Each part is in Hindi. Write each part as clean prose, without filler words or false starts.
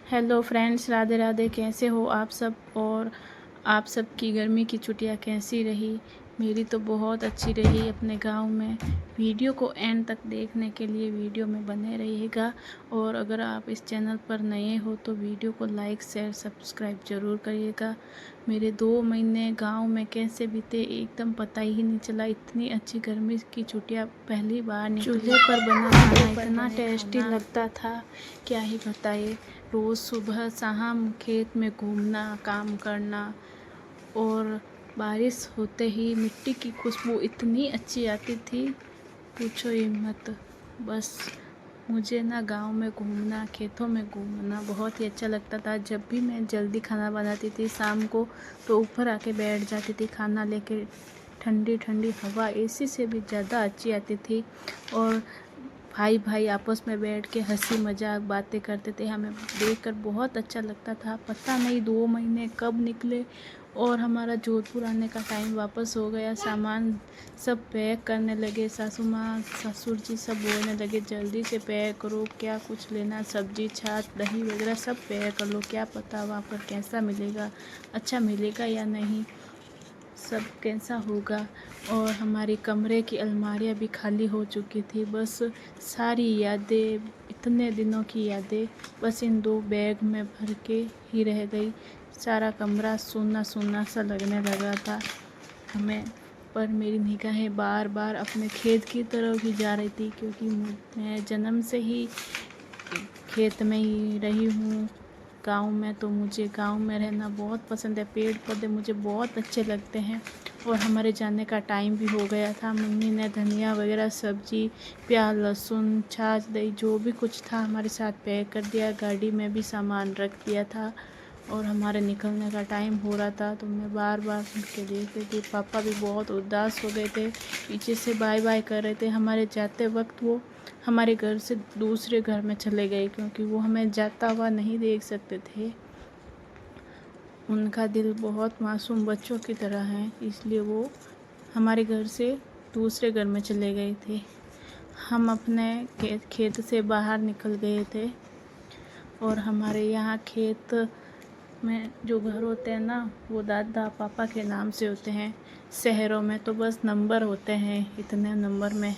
Hello friends, Radhe Radhe. कैसे हो आप सब? और आप सब की गर्मी की छुट्टियां कैसी रही? मेरी तो बहुत अच्छी रही अपने गांव में। वीडियो को एंड तक देखने के लिए वीडियो में बने रहिएगा। और अगर आप इस चैनल पर नए हो तो वीडियो को लाइक शेयर सब्सक्राइब ज़रूर करिएगा। मेरे 2 महीने गांव में कैसे बीते एकदम पता ही नहीं चला। इतनी अच्छी गर्मी की छुट्टियां पहली बार निकली। चूल्हे पर बना खाना इतना टेस्टी लगता था, क्या ही बताइए। रोज़ सुबह शाम खेत में घूमना, काम करना, और बारिश होते ही मिट्टी की खुशबू इतनी अच्छी आती थी, पूछो ही मत। बस मुझे ना गांव में घूमना, खेतों में घूमना बहुत ही अच्छा लगता था। जब भी मैं जल्दी खाना बनाती थी शाम को तो ऊपर आके बैठ जाती थी खाना लेके। ठंडी ठंडी हवा एसी से भी ज़्यादा अच्छी आती थी। और भाई भाई आपस में बैठ के हंसी मजाक बातें करते थे। हमें देखकर बहुत अच्छा लगता था। पता नहीं 2 महीने कब निकले और हमारा जोधपुर आने का टाइम वापस हो गया। सामान सब पैक करने लगे। सासू माँ ससुर जी सब बोलने लगे जल्दी से पैक करो, क्या कुछ लेना, सब्जी छाछ दही वगैरह सब पैक कर लो, क्या पता वहाँ पर कैसा मिलेगा, अच्छा मिलेगा या नहीं, सब कैसा होगा। और हमारी कमरे की अलमारियाँ भी खाली हो चुकी थी। बस सारी यादें, इतने दिनों की यादें बस इन 2 बैग में भर के ही रह गई। सारा कमरा सूना सूना सा लगने लगा था हमें। पर मेरी निगाहें बार बार अपने खेत की तरफ ही जा रही थी, क्योंकि मैं जन्म से ही खेत में ही रही हूँ। गांव में तो मुझे गांव में रहना बहुत पसंद है। पेड़ पौधे मुझे बहुत अच्छे लगते हैं। और हमारे जाने का टाइम भी हो गया था। मम्मी ने धनिया वगैरह सब्जी, प्याज लहसुन छाछ दही जो भी कुछ था हमारे साथ पैक कर दिया। गाड़ी में भी सामान रख दिया था और हमारे निकलने का टाइम हो रहा था। तो मैं बार बार उनके देख रही थी। पापा भी बहुत उदास हो गए थे, पीछे से बाय बाय कर रहे थे। हमारे जाते वक्त वो हमारे घर से दूसरे घर में चले गए, क्योंकि वो हमें जाता हुआ नहीं देख सकते थे। उनका दिल बहुत मासूम बच्चों की तरह है, इसलिए वो हमारे घर से दूसरे घर में चले गए थे। हम अपने खेत से बाहर निकल गए थे। और हमारे यहाँ खेत में जो घर होते हैं ना, वो दादा पापा के नाम से होते हैं। शहरों में तो बस नंबर होते हैं, इतने नंबर में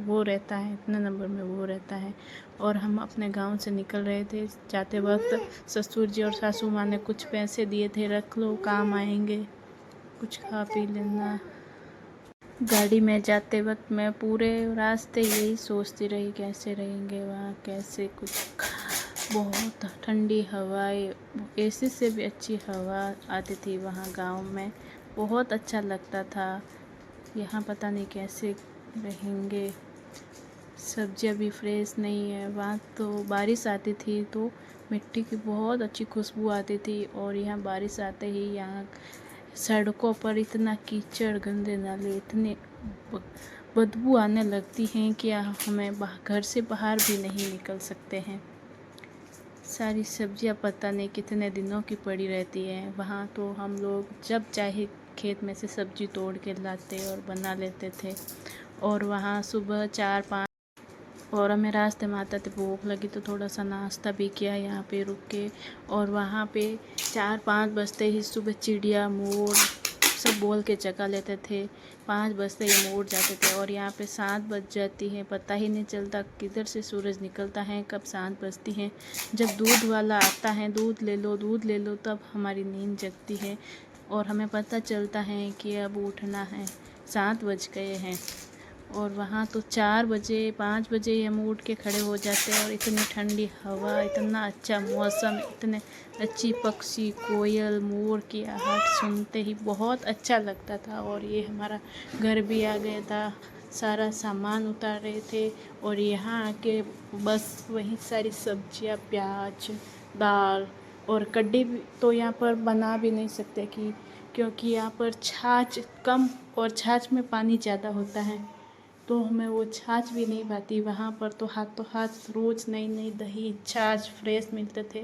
वो रहता है, इतने नंबर में वो रहता है। और हम अपने गांव से निकल रहे थे। जाते वक्त ससुर जी और सासू माँ ने कुछ पैसे दिए थे, रख लो काम आएंगे, कुछ खा पी लेना। गाड़ी में जाते वक्त मैं पूरे रास्ते यही सोचती रही, कैसे रहेंगे वहाँ, कैसे कुछ। बहुत ठंडी हवाएं, एसी से भी अच्छी हवा आती थी वहाँ गांव में। बहुत अच्छा लगता था। यहाँ पता नहीं कैसे रहेंगे। सब्जियाँ भी फ्रेश नहीं है। वहाँ तो बारिश आती थी तो मिट्टी की बहुत अच्छी खुशबू आती थी। और यहाँ बारिश आते ही यहाँ सड़कों पर इतना कीचड़, गंदे नाले, इतने बदबू आने लगती हैं कि हमें घर से बाहर भी नहीं निकल सकते हैं। सारी सब्जियां पता नहीं कितने दिनों की पड़ी रहती हैं वहाँ। तो हम लोग जब चाहे खेत में से सब्जी तोड़ के लाते और बना लेते थे। और वहाँ सुबह 4-5 और हमें रास्ते में आते थे, भूख लगी तो थोड़ा सा नाश्ता भी किया यहाँ पे रुक के। और वहाँ पे 4-5 बजते ही सुबह चिड़िया मोर सब बोल के जगा लेते थे। 5 बजते ही मोड़ जाते थे और यहाँ पे 7 बज जाती है, पता ही नहीं चलता किधर से सूरज निकलता है, कब 7 बजती हैं। जब दूध वाला आता है, दूध ले लो दूध ले लो, तब हमारी नींद जगती है और हमें पता चलता है कि अब उठना है, 7 बज गए हैं। और वहाँ तो 4 बजे 5 बजे हम उठ के खड़े हो जाते हैं। और इतनी ठंडी हवा, इतना अच्छा मौसम, इतने अच्छी पक्षी, कोयल मोर की आहट सुनते ही बहुत अच्छा लगता था। और ये हमारा घर भी आ गया था। सारा सामान उतार रहे थे और यहाँ आके बस वही सारी सब्जियाँ, प्याज, दाल और कड्डी भी तो यहाँ पर बना भी नहीं सकते क्योंकि यहाँ पर छाछ कम और छाछ में पानी ज़्यादा होता है, तो हमें वो छाछ भी नहीं भाती। वहाँ पर तो हाथों हाथ रोज़ नई नई दही छाछ फ्रेश मिलते थे।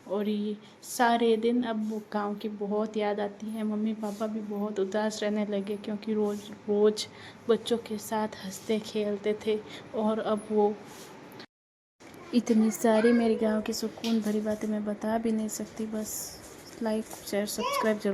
और ये सारे दिन अब वो गाँव की बहुत याद आती है। मम्मी पापा भी बहुत उदास रहने लगे, क्योंकि रोज़ रोज़ बच्चों के साथ हंसते खेलते थे और अब वो इतनी सारी मेरे गाँव की सुकून भरी बातें मैं बता भी नहीं सकती। बस लाइक शेयर सब्सक्राइब जरूर।